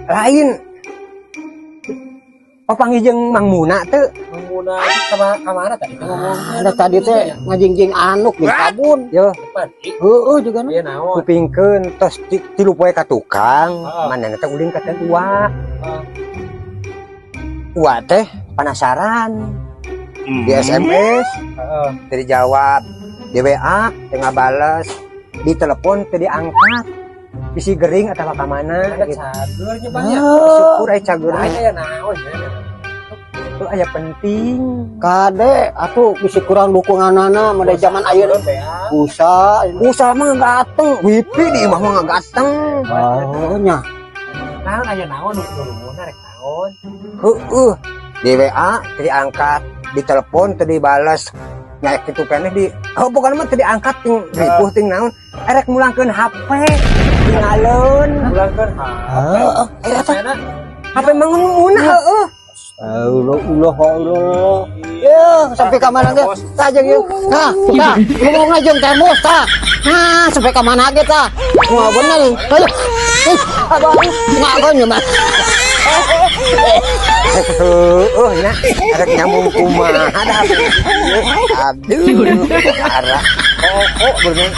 lain panggil jeung Mang Muna teu. Mang Muna kamana tadi ngomong. Ada tadi teh ngajingjing anuk di kabun. Yo. Heeh juga Ieu naon? Kupingkeun tos tilu poe ka tukang, manehna teh uling ka teh Uwa teh penasaran. Di SMS, teu dijawab. Di WA teu ngabales. Di telepon teu diangkat. Bisi gering atawa ka mana Ada gitu. cager nya Bang ya. Syukur aya cager. Aya naon ya. Itu aya penting. Kade atuh bisi kurang dukunganana made zaman ayeuna. Usa Mah gateng, wipi di imah mah gateng. oh nya. Naon aya naon nu rumuna rek naon. Heeh. Di WA teu diangkat, di telepon teu dibales. Nya kitu keneh di bukan mah teu diangkat ting ripuh ting naon. Erek mulangkeun HP. Tinggalun. Pulangkeun Heeh. Eta teh HP Mang Muna heueuh. Allah. Ya, sampai ke mana ge? Tah jeung ieu. Tah, ngomong aja jeung temos tah. Nah, sampai ke mana ge tah? Wah, bener. Ayo. Abang, ngagon nya mah. Nya erek nyambung kumaha dah. Aduh, parah. Kok bener